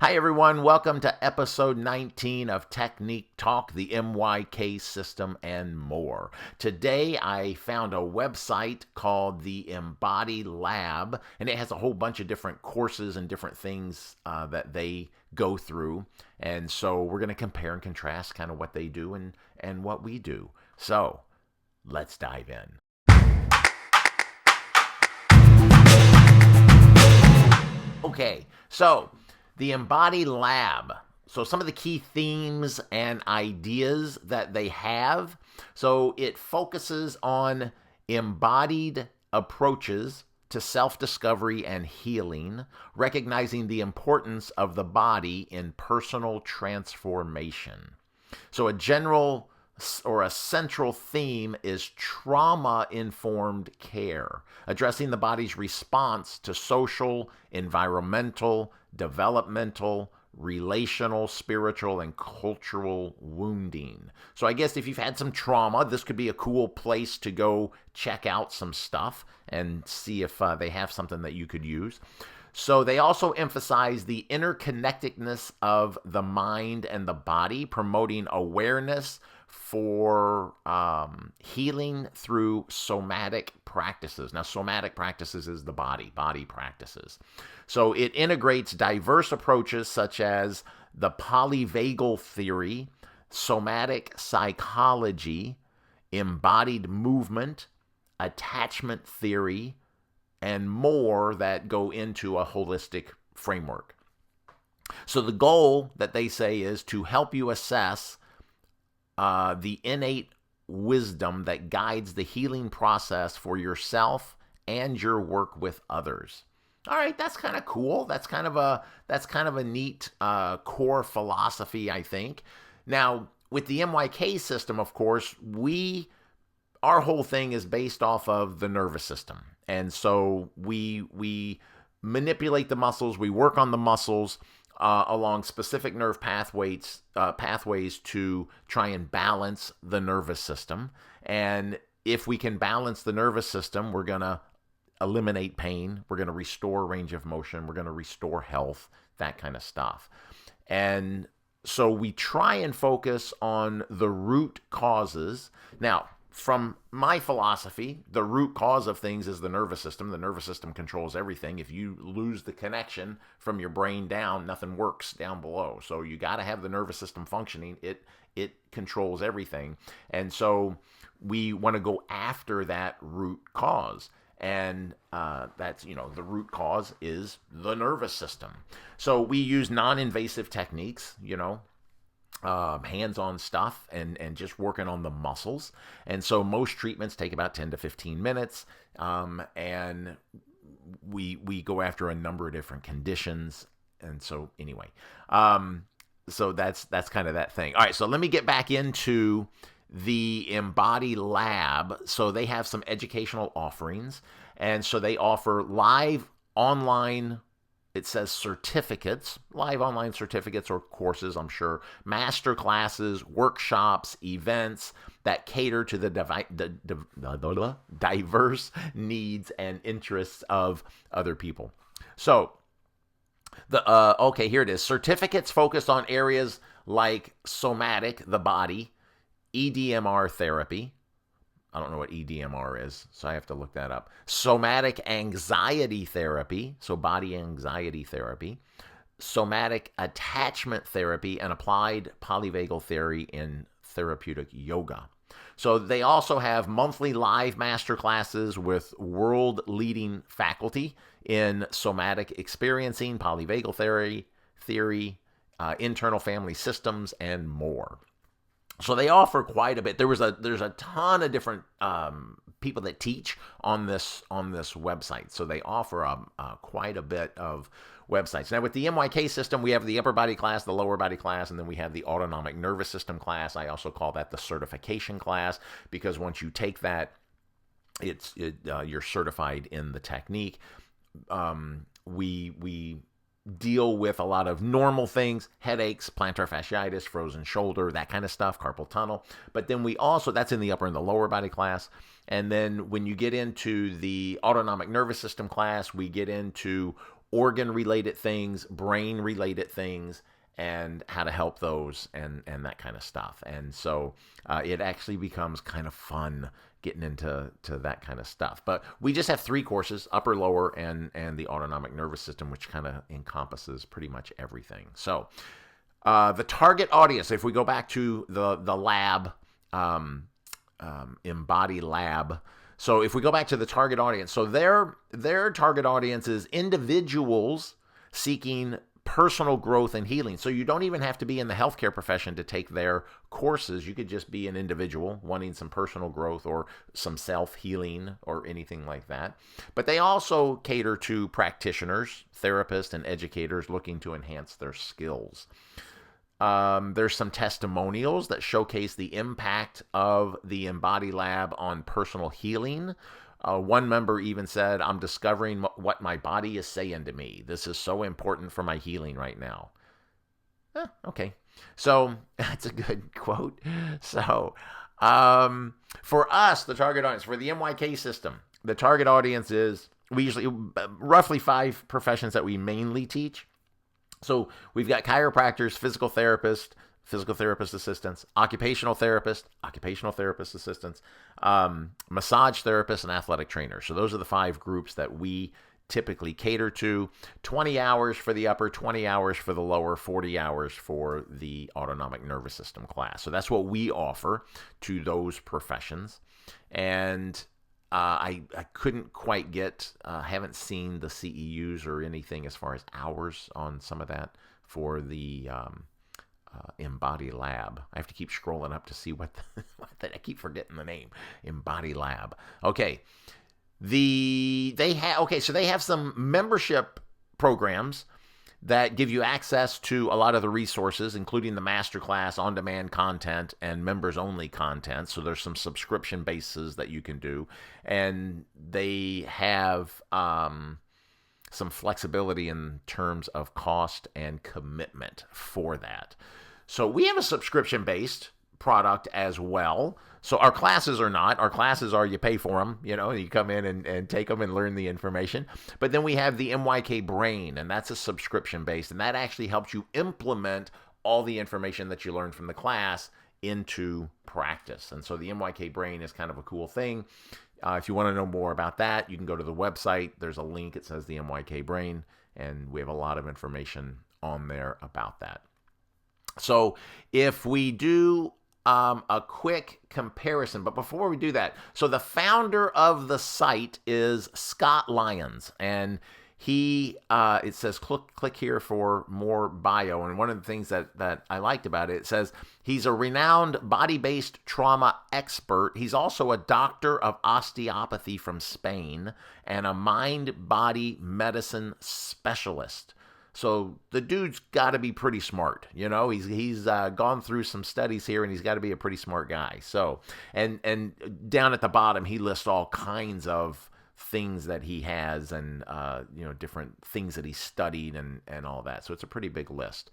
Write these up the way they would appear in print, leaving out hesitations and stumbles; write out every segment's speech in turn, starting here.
Hi, everyone. Welcome to episode 19 of Technique Talk, the MYK system, and more. Today, I found a website called the Embody Lab, and it has a whole bunch of different courses and different things that they go through. And so we're going to compare and contrast kind of what they do and what we do. So let's dive in. Okay, so the Embody Lab. So some of the key themes and ideas that they have. So it focuses on embodied approaches to self-discovery and healing, recognizing the importance of the body in personal transformation. So a general or a central theme is trauma-informed care, addressing the body's response to social, environmental, developmental, relational, spiritual, and cultural wounding. So I guess if you've had some trauma, this could be a cool place to go check out some stuff and see if they have something that you could use. So they also emphasize the interconnectedness of the mind and the body, promoting awareness for healing through somatic practices. Now, somatic practices is the body practices. So it integrates diverse approaches such as the polyvagal theory, somatic psychology, embodied movement, attachment theory, and more that go into a holistic framework. So the goal that they say is to help you assess the innate wisdom that guides the healing process for yourself and your work with others. All right, that's kind of cool. That's kind of a neat core philosophy, I think. Now, with the MYK system, of course, our whole thing is based off of the nervous system. And so we manipulate the muscles, we work on the muscles along specific nerve pathways to try and balance the nervous system. And if we can balance the nervous system, we're going to eliminate pain, we're going to restore range of motion, we're going to restore health, that kind of stuff. And so we try and focus on the root causes. Now, from my philosophy, the root cause of things is the nervous system. The nervous system controls everything. If you lose the connection from your brain down, nothing works down below. So you got to have the nervous system functioning. It controls everything. And so we want to go after that root cause. And that's, the root cause is the nervous system. So we use non-invasive techniques, hands-on stuff and just working on the muscles. And so most treatments take about 10 to 15 minutes. And we go after a number of different conditions. And so anyway, so that's kind of that thing. All right, so let me get back into the Embody Lab. So they have some educational offerings. And so they offer live online, it says certificates, live online certificates or courses, I'm sure, master classes, workshops, events that cater to the diverse needs and interests of other people. So, okay, here it is. Certificates focus on areas like somatic, the body, EDMR therapy. I don't know what EDMR is, so I have to look that up. Somatic anxiety therapy, so body anxiety therapy. Somatic attachment therapy and applied polyvagal theory in therapeutic yoga. So they also have monthly live masterclasses with world-leading faculty in somatic experiencing, polyvagal theory, internal family systems, and more. So they offer quite a bit. There's a ton of different people that teach on this website. So they offer quite a bit of websites. Now with the MYK system, we have the upper body class, the lower body class, and then we have the autonomic nervous system class. I also call that the certification class because once you take that, you're certified in the technique. We deal with a lot of normal things, headaches, plantar fasciitis, frozen shoulder, that kind of stuff, carpal tunnel. But then we also, that's in the upper and the lower body class. And then when you get into the autonomic nervous system class, we get into organ-related things, brain-related things, and how to help those and that kind of stuff. And so it actually becomes kind of fun getting into that kind of stuff. But we just have 3 courses, upper, lower, and the autonomic nervous system, which kind of encompasses pretty much everything. So the target audience, if we go back to the lab, Embody Lab. So if we go back to the target audience, so their target audience is individuals seeking personal growth and healing. So you don't even have to be in the healthcare profession to take their courses. You could just be an individual wanting some personal growth or some self-healing or anything like that. But they also cater to practitioners, therapists, and educators looking to enhance their skills. There's some testimonials that showcase the impact of the Embody Lab on personal healing. One member even said, "I'm discovering what my body is saying to me. This is so important for my healing right now." Okay. So that's a good quote. So for us, the target audience, for the MYK system, the target audience is, we usually, roughly 5 professions that we mainly teach. So we've got chiropractors, physical therapist assistants, occupational therapist assistants, massage therapists, and athletic trainers. So those are the 5 groups that we typically cater to. 20 hours for the upper, 20 hours for the lower, 40 hours for the autonomic nervous system class. So that's what we offer to those professions. And I couldn't quite get, haven't seen the CEUs or anything as far as hours on some of that for the Embody Lab. I have to keep scrolling up to see I keep forgetting the name. Embody Lab. Okay. So they have some membership programs that give you access to a lot of the resources, including the masterclass, on-demand content, and members-only content. So there's some subscription bases that you can do. And they have some flexibility in terms of cost and commitment for that. So we have a subscription-based product as well. So our classes are not. Our classes are, you pay for them, you come in and take them and learn the information. But then we have the MYK Brain, and that's a subscription-based, and that actually helps you implement all the information that you learned from the class into practice. And so the MYK Brain is kind of a cool thing. If you want to know more about that, you can go to the website. There's a link. It says the MYK Brain, and we have a lot of information on there about that. So if we do a quick comparison, but before we do that, so the founder of the site is Scott Lyons, and he, it says, click here for more bio. And one of the things that I liked about it, it says he's a renowned body-based trauma expert. He's also a doctor of osteopathy from Spain and a mind-body medicine specialist. So the dude's got to be pretty smart, He's gone through some studies here, and he's got to be a pretty smart guy. So, and down at the bottom, he lists all kinds of things that he has, and different things that he studied and all that. So it's a pretty big list.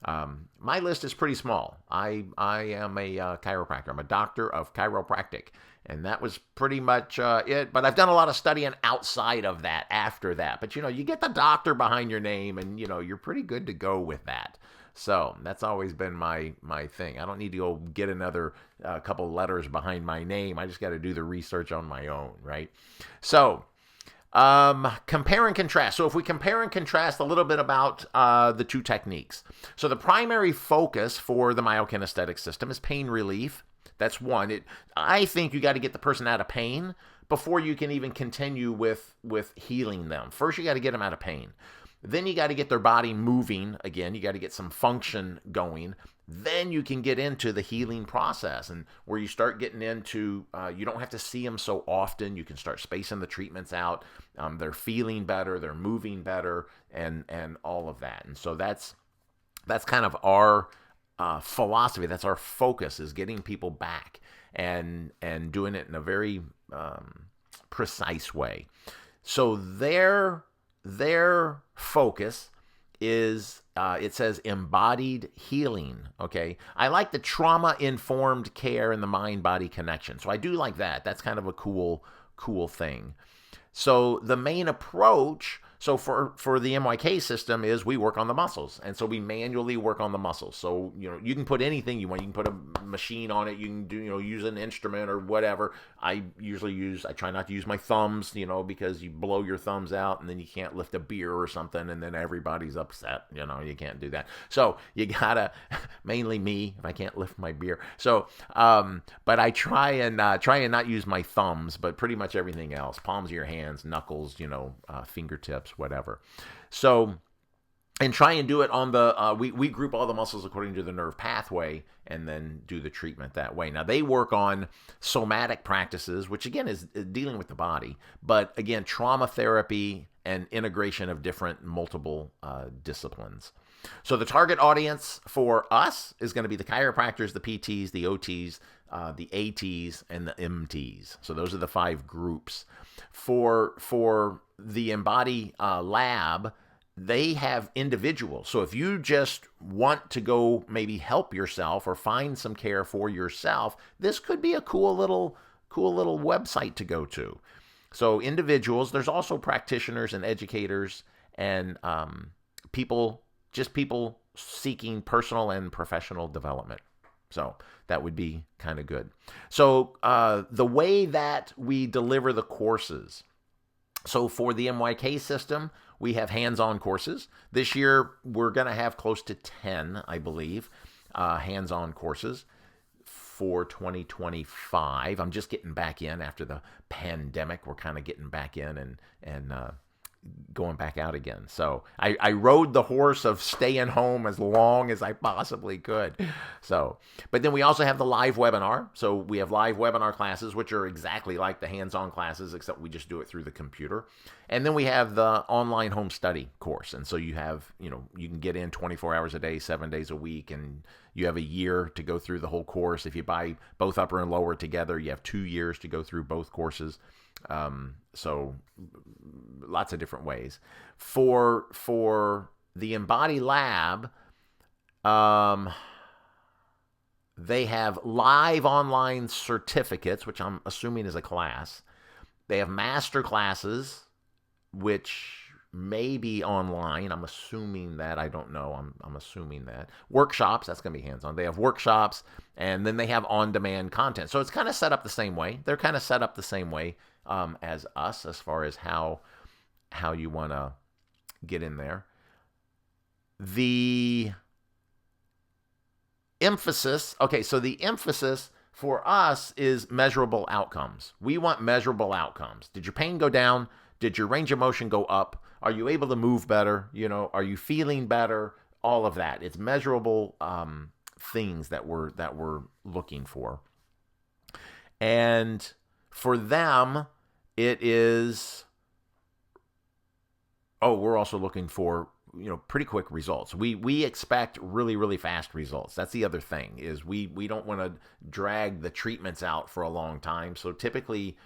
My list is pretty small. I am a chiropractor. I'm a doctor of chiropractic. And that was pretty much it. But I've done a lot of studying outside of that, after that. But, you get the doctor behind your name, and, you're pretty good to go with that. So that's always been my thing. I don't need to go get another couple letters behind my name. I just got to do the research on my own, right? So compare and contrast. So if we compare and contrast a little bit about the 2 techniques. So the primary focus for the myokinesthetic system is pain relief. That's one. I think you got to get the person out of pain before you can even continue with healing them. First, you got to get them out of pain. Then you got to get their body moving again. You got to get some function going. Then you can get into the healing process, and where you start getting into, you don't have to see them so often. You can start spacing the treatments out. They're feeling better. They're moving better, and all of that. And so that's kind of our philosophy. That's our focus, is getting people back and doing it in a very precise way. So their focus is, it says embodied healing. Okay. I like the trauma-informed care and the mind-body connection. So I do like that. That's kind of a cool thing. So the main approach So for the MYK system is we work on the muscles, and so we manually work on the muscles. So you can put anything you want. You can put a machine on it. You can do use an instrument or whatever. I try not to use my thumbs, because you blow your thumbs out and then you can't lift a beer or something, and then everybody's upset. You can't do that. So you gotta mainly me if I can't lift my beer. So but I try and not use my thumbs, but pretty much everything else: palms of your hands, knuckles, fingertips, whatever. So, and try and do it on the, we group all the muscles according to the nerve pathway and then do the treatment that way. Now, they work on somatic practices, which again is dealing with the body, but again, trauma therapy and integration of different multiple disciplines. So the target audience for us is going to be the chiropractors, the PTs, the OTs, the ATs, and the MTs. So those are the 5 groups. For the Embody Lab, they have individuals. So if you just want to go maybe help yourself or find some care for yourself, this could be a cool little website to go to. So individuals, there's also practitioners and educators and people seeking personal and professional development. So that would be kind of good. So the way that we deliver the courses. So for the MYK system, we have hands-on courses. This year, we're going to have close to 10, I believe, hands-on courses for 2025. I'm just getting back in after the pandemic. We're kind of getting back in and going back out again. So I rode the horse of staying home as long as I possibly could. So, but then we also have the live webinar. So we have live webinar classes, which are exactly like the hands-on classes, except we just do it through the computer. And then we have the online home study course. And so you have, you can get in 24 hours a day, 7 days a week, and you have a year to go through the whole course. If you buy both upper and lower together, you have 2 years to go through both courses. So lots of different ways. For the Embody Lab, they have live online certificates, which I'm assuming is a class. They have master classes, which may be online. I'm assuming that. I don't know. I'm assuming that. Workshops, that's going to be hands-on. They have workshops, and then they have on-demand content. So it's kind of set up the same way. They're kind of set up the same way as us as far as how you want to get in there. The emphasis, so the emphasis for us is measurable outcomes. We want measurable outcomes. Did your pain go down? Did your range of motion go up? Are you able to move better? Are you feeling better? All of that. It's measurable things that we're looking for. And for them, it is, we're also looking for, pretty quick results. We expect really, really fast results. That's the other thing, is we don't want to drag the treatments out for a long time. So typically,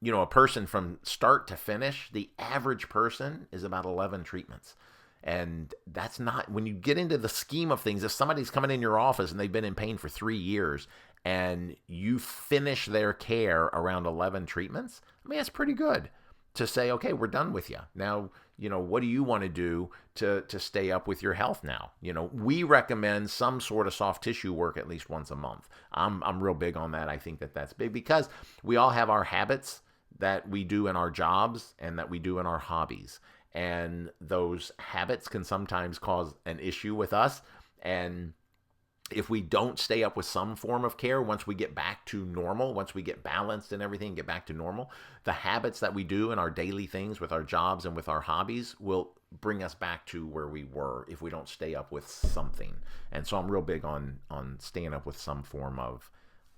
a person from start to finish, the average person is about 11 treatments. And that's not, when you get into the scheme of things, if somebody's coming in your office and they've been in pain for 3 years and you finish their care around 11 treatments, I mean, that's pretty good to say, okay, we're done with you. Now, what do you want to do to stay up with your health now? We recommend some sort of soft tissue work at least once a month. I'm real big on that. I think that's big because we all have our habits that we do in our jobs and that we do in our hobbies. And those habits can sometimes cause an issue with us. And if we don't stay up with some form of care, once we get back to normal, once we get balanced and everything, get back to normal, the habits that we do in our daily things with our jobs and with our hobbies will bring us back to where we were if we don't stay up with something. And so I'm real big on staying up with some form of,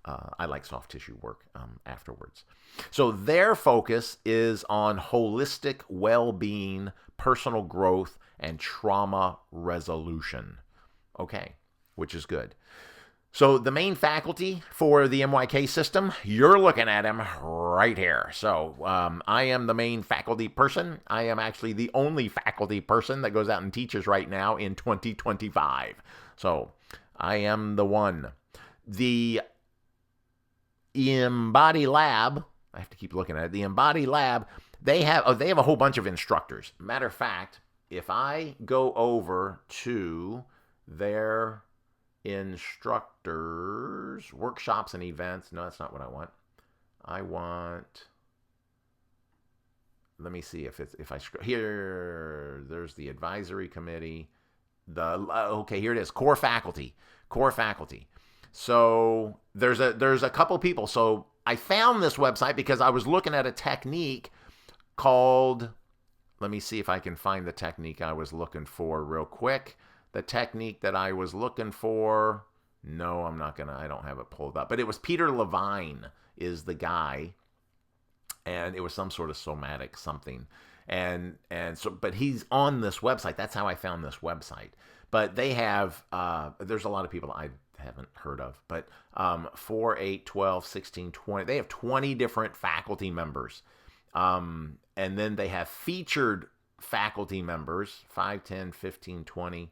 I like soft tissue work afterwards. So their focus is on holistic well-being, personal growth, and trauma resolution. Okay, which is good. So the main faculty for the MYK system, you're looking at him right here. So I am the main faculty person. I am actually the only faculty person that goes out and teaches right now in 2025. So I am the one. The Embody Lab, I have to keep looking at it. The Embody Lab they have a whole bunch of instructors. Matter of fact, if I go over to their instructors, workshops and events, no, that's not what I want. I want, let me see if I scroll here, there's the advisory committee, okay, here it is, core faculty. So there's a couple people. So I found this website because I was looking at a technique called, let me see if I can find the technique I was looking for real quick. The technique that I was looking for, no, I don't have it pulled up, but it was Peter Levine is the guy, and it was some sort of somatic something. And so, but he's on this website. That's how I found this website. But they have, there's a lot of people I haven't heard of, but 4, 8, 12, 16, 20, they have 20 different faculty members. And then they have featured faculty members, 5, 10, 15, 20,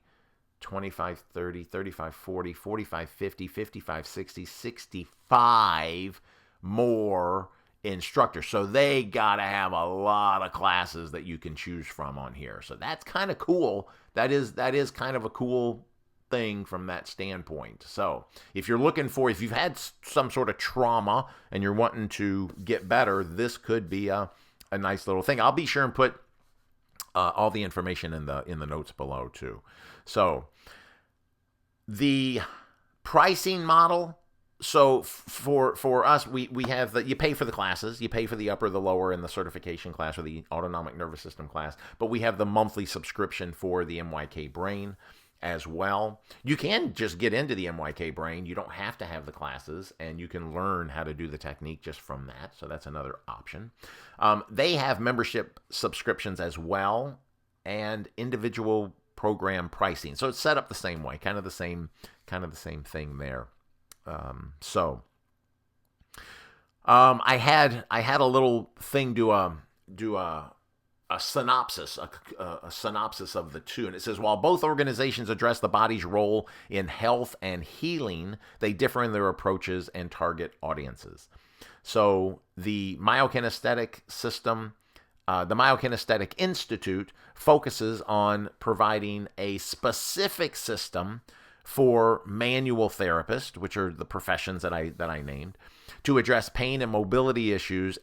25, 30, 35, 40, 45, 50, 55, 60, 65 more instructors. So they got to have a lot of classes that you can choose from on here. So that's kind of cool. That is kind of a cool thing from that standpoint. So if you've had some sort of trauma and you're wanting to get better, this could be a nice little thing. I'll be sure and put all the information in the notes below too. So the pricing model. So for us, we have you pay for the classes, you pay for the upper, the lower, and the certification class or the autonomic nervous system class. But we have the monthly subscription for the MYK Brain as well. You can just get into the MYK Brain. You don't have to have the classes, and you can learn how to do the technique just from that. So that's another option. They have membership subscriptions as well, and individual program pricing. So it's set up the same way, kind of the same thing there. I had a little thing do a synopsis, a synopsis of the two. And it says, while both organizations address the body's role in health and healing, they differ in their approaches and target audiences. So the myokinesthetic system, the Myokinesthetic Institute focuses on providing a specific system for manual therapists, which are the professions that I named, to address pain and mobility issues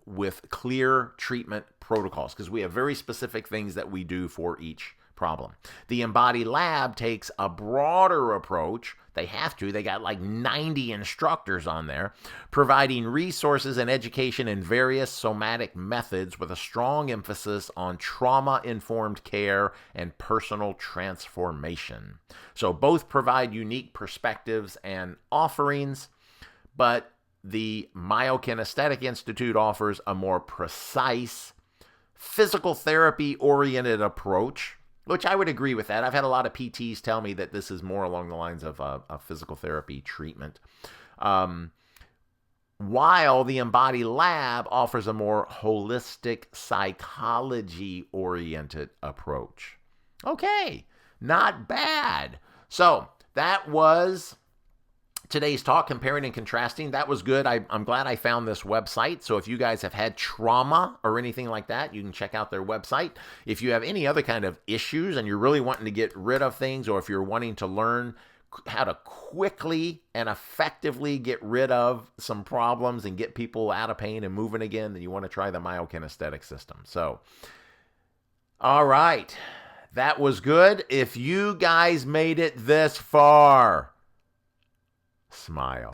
with clear treatment protocols, because we have very specific things that we do for each problem. The Embody Lab takes a broader approach. They have to. They got like 90 instructors on there, providing resources and education in various somatic methods with a strong emphasis on trauma-informed care and personal transformation. So both provide unique perspectives and offerings, but the Myokinesthetic Institute offers a more precise, physical therapy-oriented approach, which I would agree with that. I've had a lot of PTs tell me that this is more along the lines of a physical therapy treatment. While the Embody Lab offers a more holistic psychology-oriented approach. Okay, not bad. So that was today's talk, comparing and contrasting. That was good. I'm glad I found this website. So if you guys have had trauma or anything like that, you can check out their website. If you have any other kind of issues and you're really wanting to get rid of things, or if you're wanting to learn how to quickly and effectively get rid of some problems and get people out of pain and moving again, then you want to try the myokinesthetic system. So, all right. That was good. If you guys made it this far, smile.